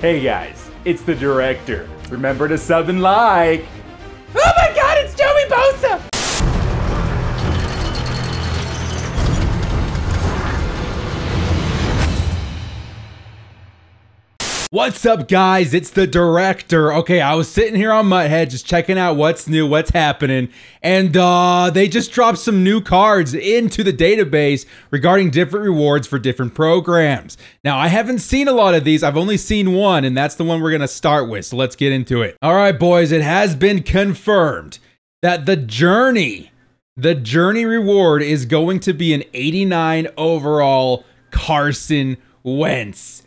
Hey guys, it's the director. Remember to sub and like. Oh my god, it's Joey Bosa! What's up guys, it's the director. Okay, I was sitting here on MutHead just checking out what's new, what's happening, and they just dropped some new cards into the database regarding different rewards for different programs. Now, I haven't seen a lot of these, I've only seen one, and that's the one we're gonna start with, so let's get into it. All right, boys, it has been confirmed that the Journey reward is going to be an 89 overall Carson Wentz.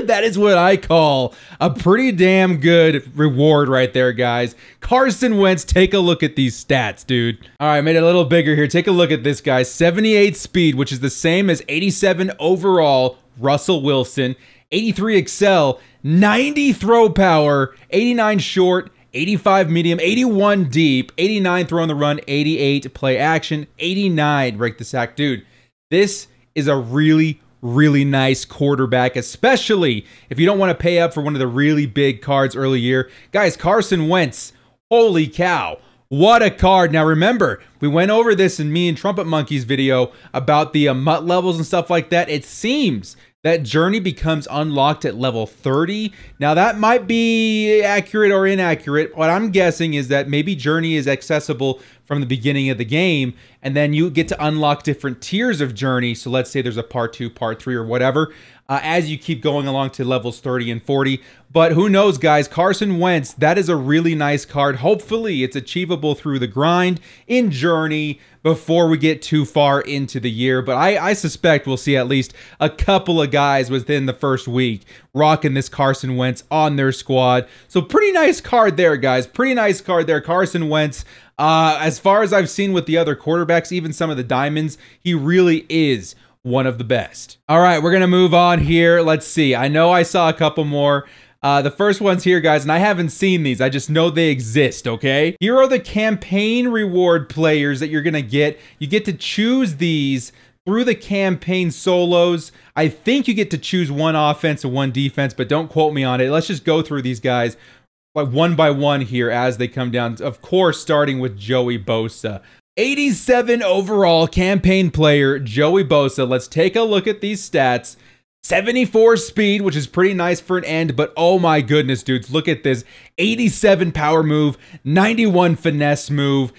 That is what I call a pretty damn good reward right there, guys. Carson Wentz, take a look at these stats, dude. All right, made it a little bigger here. Take a look at this, guys. 78 speed, which is the same as 87 overall Russell Wilson. 83 excel, 90 throw power, 89 short, 85 medium, 81 deep, 89 throw on the run, 88 play action, 89 break the sack. Dude, this is a really nice quarterback, especially if you don't want to pay up for one of the really big cards early year. Guys, Carson Wentz, holy cow, what a card. Now remember, we went over this in me and Trumpet Monkey's video about the MUT levels and stuff like that. It seems that Journey becomes unlocked at level 30. Now that might be accurate or inaccurate. What I'm guessing is that maybe Journey is accessible from the beginning of the game, and then you get to unlock different tiers of Journey. So let's say there's a part 2, part 3, or whatever, as you keep going along to levels 30 and 40. But who knows, guys? Carson Wentz, that is a really nice card. Hopefully it's achievable through the grind in Journey before we get too far into the year. But I suspect we'll see at least a couple of guys within the first week rocking this Carson Wentz on their squad. So pretty nice card there, guys. Pretty nice card there. Carson Wentz, as far as I've seen with the other quarterbacks, even some of the diamonds, he really is one of the best. All right, we're going to move on here. Let's see. I know I saw a couple more. The first one's here, guys, and I haven't seen these. I just know they exist, okay? Here are the campaign reward players that you're going to get. You get to choose these through the campaign solos. I think you get to choose one offense and one defense, but don't quote me on it. Let's just go through these guys like one by one here as they come down. Of course, starting with Joey Bosa. 87 overall campaign player, Joey Bosa. Let's take a look at these stats. 74 speed, which is pretty nice for an end, but oh my goodness, dudes, look at this. 87 power move, 91 finesse move,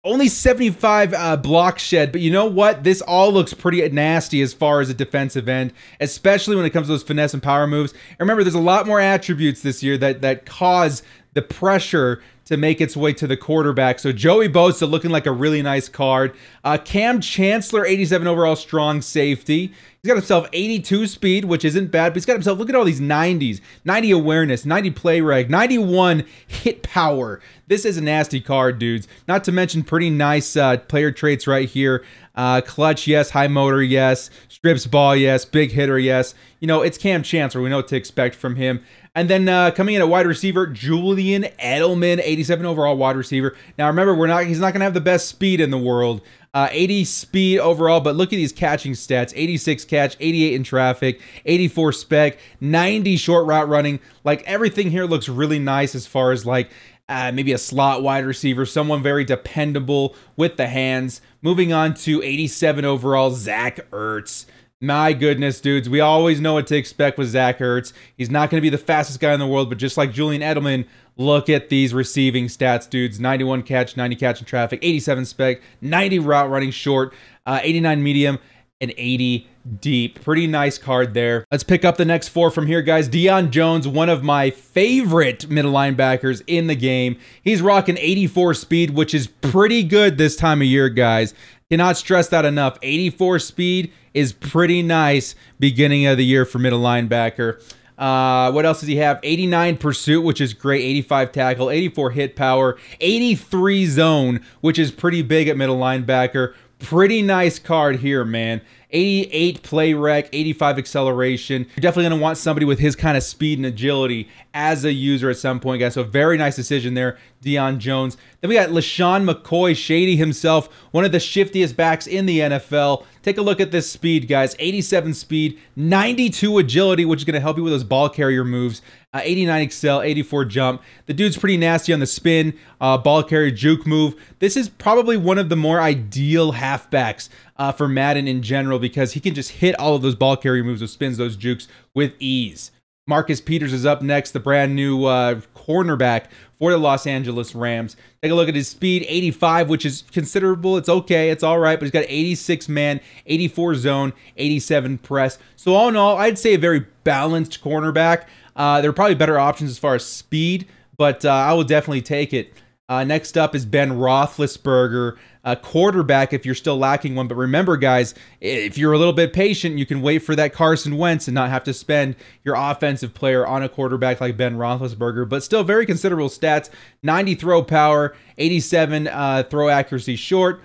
only 75 block shed, but you know what? This all looks pretty nasty as far as a defensive end, especially when it comes to those finesse and power moves. And remember, there's a lot more attributes this year that cause the pressure to make its way to the quarterback. So Joey Bosa looking like a really nice card. Chancellor, 87 overall strong safety. He's got himself 82 speed, which isn't bad, but he's got himself, look at all these 90s. 90 awareness, 90 play reg, 91 hit power. This is a nasty card, dudes. Not to mention pretty nice player traits right here. Clutch, yes. High motor, yes. Strips ball, yes. Big hitter, yes. You know, it's Cam Chancellor. We know what to expect from him. And then coming in at wide receiver, Julian Edelman, 87 overall wide receiver. Now remember, he's not going to have the best speed in the world. 80 speed overall, but look at these catching stats. 86 catch, 88 in traffic, 84 spec, 90 short route running. Like everything here looks really nice as far as like maybe a slot wide receiver, someone very dependable with the hands. Moving on to 87 overall, Zach Ertz. My goodness, dudes, we always know what to expect with Zach Ertz. He's not going to be the fastest guy in the world, but just like Julian Edelman, look at these receiving stats, dudes. 91 catch, 90 catch in traffic, 87 spec, 90 route running short, 89 medium, and 80 deep. Pretty nice card there. Let's pick up the next four from here, guys. Deion Jones, one of my favorite middle linebackers in the game. He's rocking 84 speed, which is pretty good this time of year, guys. Cannot stress that enough. 84 speed is pretty nice beginning of the year for middle linebacker. What else does he have? 89 pursuit, which is great. 85 tackle, 84 hit power, 83 zone, which is pretty big at middle linebacker. Pretty nice card here, man. 88 play rec, 85 acceleration. You're definitely going to want somebody with his kind of speed and agility as a user at some point, guys. So very nice decision there, Deion Jones. Then we got LeSean McCoy, Shady himself, one of the shiftiest backs in the NFL. Take a look at this speed, guys. 87 speed, 92 agility, which is going to help you with those ball carrier moves. 89 excel, 84 jump. The dude's pretty nasty on the spin, ball carrier juke move. This is probably one of the more ideal halfbacks for Madden in general because he can just hit all of those ball carrier moves, those spins, those jukes with ease. Marcus Peters is up next, the brand new cornerback for the Los Angeles Rams. Take a look at his speed, 85, which is considerable. It's okay, it's all right, but he's got 86 man, 84 zone, 87 press. So all in all, I'd say a very balanced cornerback. There are probably better options as far as speed, but I will definitely take it. Next up is Ben Roethlisberger, quarterback if you're still lacking one. But remember, guys, if you're a little bit patient, you can wait for that Carson Wentz and not have to spend your offensive player on a quarterback like Ben Roethlisberger. But still very considerable stats, 90 throw power, 87 throw accuracy short,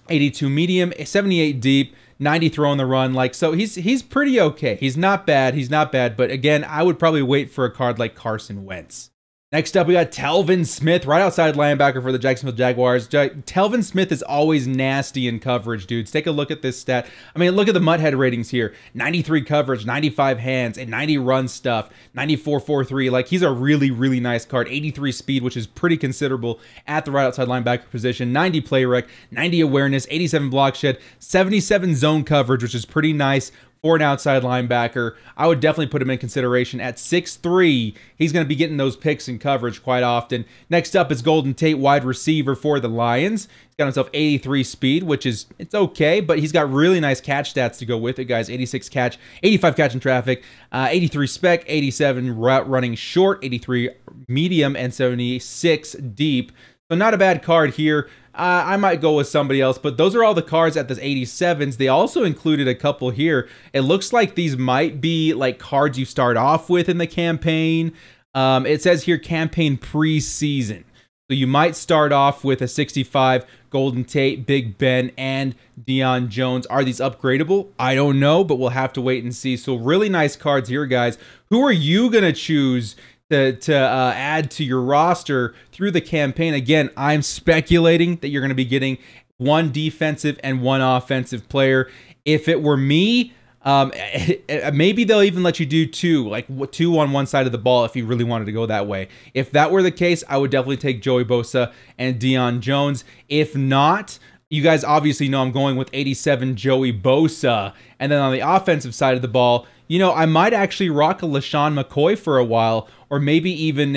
82 medium, 78 deep, 90 throw on the run. Like, so he's pretty okay. He's not bad. He's not bad. But again, I would probably wait for a card like Carson Wentz. Next up, we got Telvin Smith, right outside linebacker for the Jacksonville Jaguars. Telvin Smith is always nasty in coverage, dudes. Take a look at this stat. I mean, look at the MutHead ratings here. 93 coverage, 95 hands, and 90 run stuff, 94 4-3. Like, he's a really, really nice card. 83 speed, which is pretty considerable at the right outside linebacker position. 90 play rec, 90 awareness, 87 block shed, 77 zone coverage, which is pretty nice for an outside linebacker. I would definitely put him in consideration at 6'3". He's going to be getting those picks and coverage quite often. Next up is Golden Tate, wide receiver for the Lions. He's got himself 83 speed, which is, it's okay, but he's got really nice catch stats to go with it, guys. 86 catch, 85 catch in traffic, 83 spec, 87 route running short, 83 medium, and 76 deep. So not a bad card here. I might go with somebody else, but those are all the cards at the 87s. They also included a couple here. It looks like these might be like cards you start off with in the campaign. It says here campaign preseason. So you might start off with a 65 Golden Tate, Big Ben, and Deion Jones. Are these upgradable? I don't know, but we'll have to wait and see. So really nice cards here, guys. Who are you going to choose to add to your roster through the campaign? Again, I'm speculating that you're going to be getting one defensive and one offensive player. If it were me, maybe they'll even let you do two, like two on one side of the ball if you really wanted to go that way. If that were the case, I would definitely take Joey Bosa and Deion Jones. If not, you guys obviously know I'm going with 87 Joey Bosa. And then on the offensive side of the ball, you know, I might actually rock a LeSean McCoy for a while, or maybe even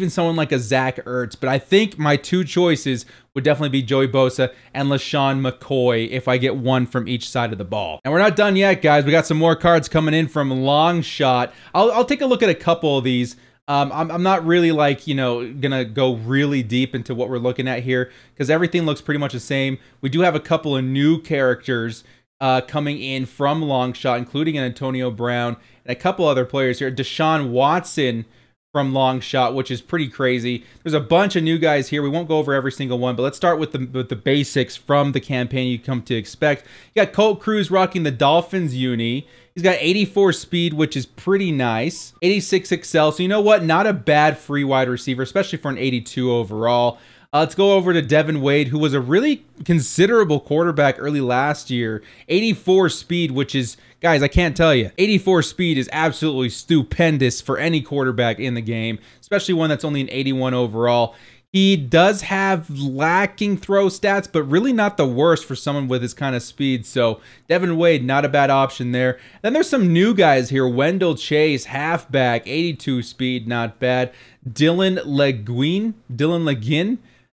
someone like a Zach Ertz. But I think my two choices would definitely be Joey Bosa and LeSean McCoy if I get one from each side of the ball. And we're not done yet, guys. We got some more cards coming in from Longshot. I'll take a look at a couple of these. I'm not really like, you know, gonna go really deep into what we're looking at here because everything looks pretty much the same. We do have a couple of new characters coming in from Longshot, including an Antonio Brown and a couple other players here. Deshaun Watson from Longshot, which is pretty crazy. There's a bunch of new guys here. We won't go over every single one, but let's start with the basics from the campaign you come to expect. You got Colt Cruz rocking the Dolphins uni. He's got 84 speed, which is pretty nice. 86 excel. So you know what? Not a bad free wide receiver, especially for an 82 overall. Let's go over to Devin Wade, who was a really considerable quarterback early last year. 84 speed, which is, guys, I can't tell you. 84 speed is absolutely stupendous for any quarterback in the game, especially one that's only an 81 overall. He does have lacking throw stats, but really not the worst for someone with his kind of speed. So Devin Wade, not a bad option there. Then there's some new guys here. Wendell Chase, halfback, 82 speed, not bad. Dylan Le Guin,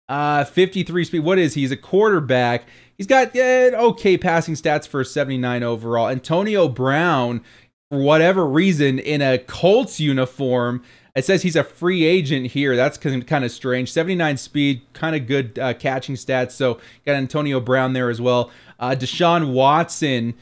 53 speed. What is he? He's a quarterback. He's got okay passing stats for 79 overall. Antonio Brown, for whatever reason, in a Colts uniform. It says he's a free agent here. That's kind of strange. 79 speed, kind of good catching stats. So got Antonio Brown there as well. Deshaun Watson,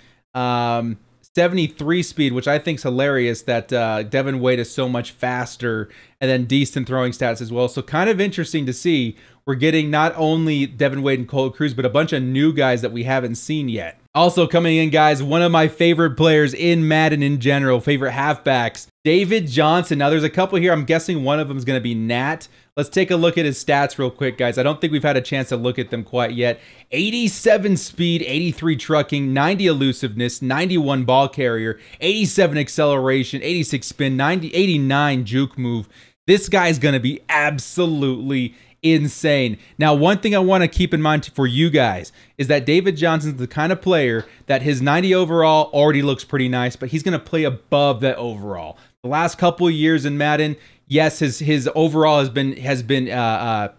73 speed, which I think is hilarious that Devin Wade is so much faster, and then decent throwing stats as well. So kind of interesting to see. We're getting not only Devin Wade and Colt Cruz, but a bunch of new guys that we haven't seen yet. Also coming in, guys, one of my favorite players in Madden in general, favorite halfbacks, David Johnson. Now, there's a couple here. I'm guessing one of them is going to be Nat. Let's take a look at his stats real quick, guys. I don't think we've had a chance to look at them quite yet. 87 speed, 83 trucking, 90 elusiveness, 91 ball carrier, 87 acceleration, 86 spin, 89 juke move. This guy's going to be absolutely insane. Now, one thing I want to keep in mind for you guys is that David Johnson's the kind of player that his 90 overall already looks pretty nice, but he's going to play above that overall. The last couple of years in Madden, yes, his overall has been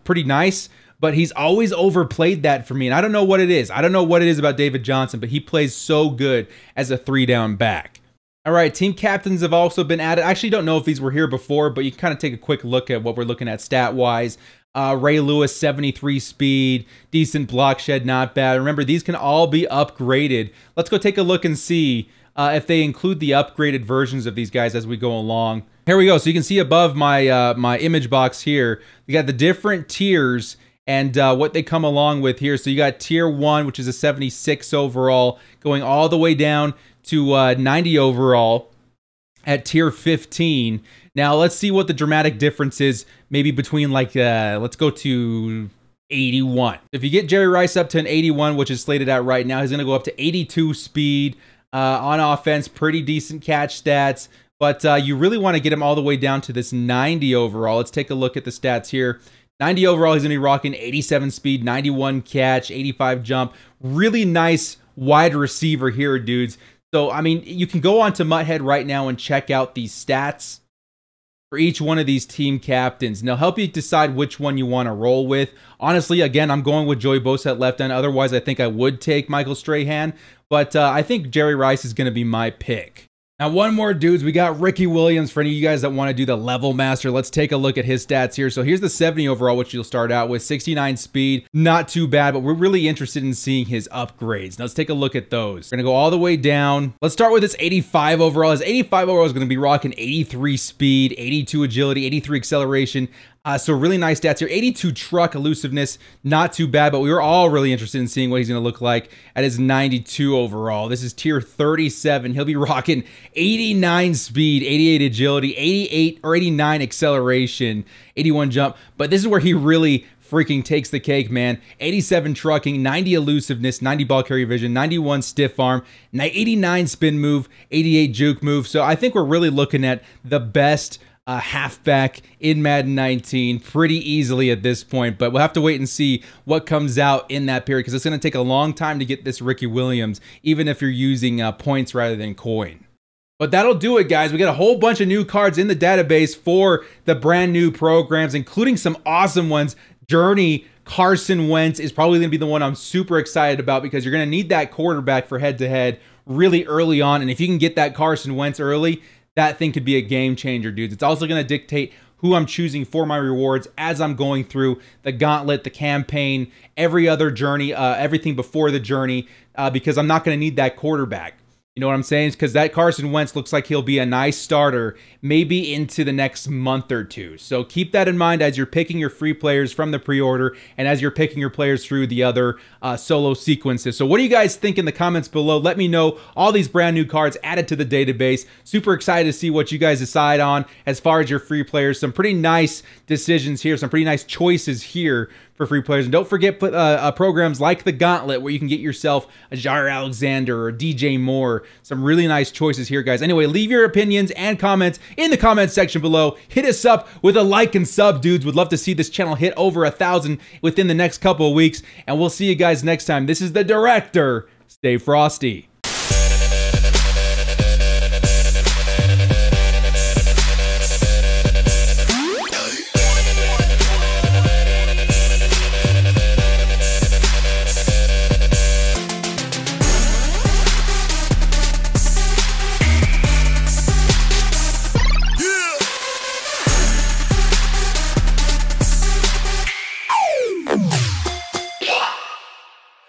pretty nice, but he's always overplayed that for me, and I don't know what it is. I don't know what it is about David Johnson, but he plays so good as a 3-down back. All right, team captains have also been added. I actually don't know if these were here before, but you can kind of take a quick look at what we're looking at stat-wise. Ray Lewis, 73 speed, decent block shed, not bad. Remember, these can all be upgraded. Let's go take a look and see if they include the upgraded versions of these guys as we go along. Here we go. So you can see above my my image box here, you got the different tiers and what they come along with here. So you got tier 1, which is a 76 overall, going all the way down to 90 overall at tier 15. Now, let's see what the dramatic difference is, maybe between like, let's go to 81. If you get Jerry Rice up to an 81, which is slated at right now, he's going to go up to 82 speed on offense, pretty decent catch stats, but you really want to get him all the way down to this 90 overall. Let's take a look at the stats here. 90 overall, he's going to be rocking 87 speed, 91 catch, 85 jump. Really nice wide receiver here, dudes. So, I mean, you can go on to MutHead right now and check out these stats for each one of these team captains. And they'll help you decide which one you want to roll with. Honestly, again, I'm going with Joey Bosa at left end. Otherwise, I think I would take Michael Strahan. But I think Jerry Rice is going to be my pick. Now, one more, dudes. We got Ricky Williams. For any of you guys that want to do the level master, let's take a look at his stats here. So here's the 70 overall, which you'll start out with. 69 speed, not too bad, but we're really interested in seeing his upgrades. Now, let's take a look at those. We're going to go all the way down. Let's start with his 85 overall. His 85 overall is going to be rocking 83 speed, 82 agility, 83 acceleration. So really nice stats here. 82 truck elusiveness, not too bad, but we were all really interested in seeing what he's going to look like at his 92 overall. This is tier 37. He'll be rocking 89 speed, 88 agility, 88 or 89 acceleration, 81 jump. But this is where he really freaking takes the cake, man. 87 trucking, 90 elusiveness, 90 ball carrier vision, 91 stiff arm, 89 spin move, 88 juke move. So I think we're really looking at the best halfback in Madden 19 pretty easily at this point, but we'll have to wait and see what comes out in that period because it's going to take a long time to get this Ricky Williams, even if you're using points rather than coin. But that'll do it, guys. We got a whole bunch of new cards in the database for the brand new programs, including some awesome ones. Journey Carson Wentz is probably going to be the one I'm super excited about because you're going to need that quarterback for head-to-head really early on, and if you can get that Carson Wentz early, that thing could be a game changer, dudes. It's also going to dictate who I'm choosing for my rewards as I'm going through the gauntlet, the campaign, every other journey, everything before the journey, because I'm not going to need that quarterback. You know what I'm saying? Because that Carson Wentz looks like he'll be a nice starter maybe into the next month or two. So keep that in mind as you're picking your free players from the pre-order and as you're picking your players through the other solo sequences. So what do you guys think in the comments below? Let me know. All these brand new cards added to the database. Super excited to see what you guys decide on as far as your free players. Some pretty nice decisions here. Some pretty nice choices here for free players. And don't forget programs like the Gauntlet where you can get yourself a Jair Alexander or DJ Moore. Some really nice choices here, guys. Anyway, leave your opinions and comments in the comments section below. Hit us up with a like and sub, dudes. Would love to see this channel hit over 1,000 within the next couple of weeks. And we'll see you guys next time. This is the Director. Stay frosty.